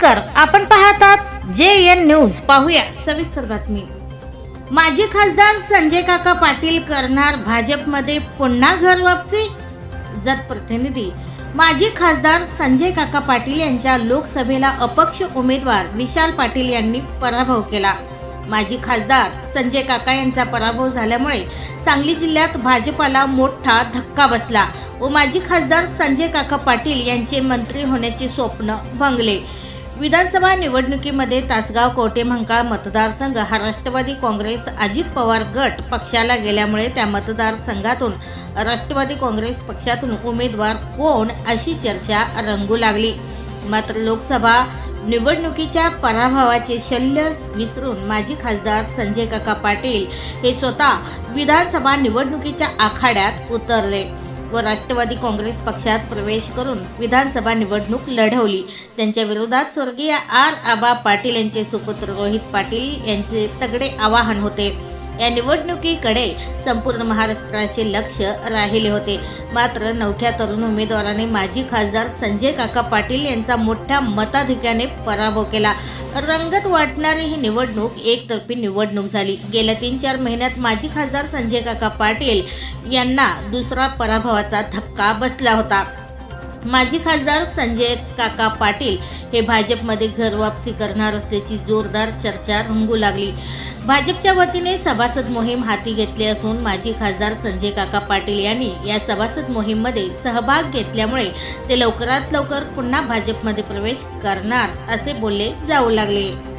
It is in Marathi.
नमस्कार, आपण पाहतात JN न्यूज. पाहूया सविस्तर बातमी. माजी खासदार संजय काका पाटील करणार भाजपमध्ये पुन्हा घर वापसी. जत प्रतिनिधी. माजी खासदार संजय काका पाटील यांच्या लोकसभेला अपक्ष उमेदवार विशाल पाटील यांनी पराभव केला. माजी खासदार संजय काका यांचा पराभव झाल्यामुळे सांगली जिल्ह्यात भाजपाला मोठा धक्का बसला व माजी खासदार संजय काका पाटील यांचे मंत्री होण्याचे स्वप्न भंगले. विधानसभा निवडणुकीमध्ये तासगाव कवठेमहांकाळ मतदारसंघ हा राष्ट्रवादी काँग्रेस अजित पवार गट पक्षाला गेल्यामुळे त्या मतदारसंघातून राष्ट्रवादी काँग्रेस पक्षातून उमेदवार कोण अशी चर्चा रंगू लागली. मात्र लोकसभा निवडणुकीच्या पराभवाचे शल्य विसरून माजी खासदार संजय काका पाटील हे स्वतः विधानसभा निवडणुकीच्या आखाड्यात उतरले व राष्ट्रवादी काँग्रेस पक्षात प्रवेश करून विधानसभा निवडणूक लढवली. त्यांच्या विरोधात स्वर्गीय आबा पाटील यांचे सुपुत्र रोहित पाटील यांचे तगडे आवाहन होते. या निवडणुकीकडे संपूर्ण महाराष्ट्राचे लक्ष राहिले होते. मात्र नवख्या तरुण उमेदवाराने माजी खासदार संजय काका पाटील यांचा मोठ्या मताधिक्याने पराभव केला. रंगत वाटणारी ही निवडणूक एकतर्फी निवडणूक झाली. गेल्या 3-4 महिन्यात माजी खासदार संजय काका पाटील यांना दुसरा पराभवाचा धक्का बसला होता. माजी खासदार संजय काका पाटील हे भाजपमध्ये घरवापसी करणार असल्याची जोरदार चर्चा रंगू लागली. भाजपच्या वतीने सभासद मोहीम हाती घेतली असून माजी खासदार संजय काका पाटील यांनी या सभासद मोहीममध्ये सहभाग घेतल्यामुळे ते लवकरात लवकर पुन्हा भाजपमध्ये प्रवेश करणार असे बोलले जाऊ लागले.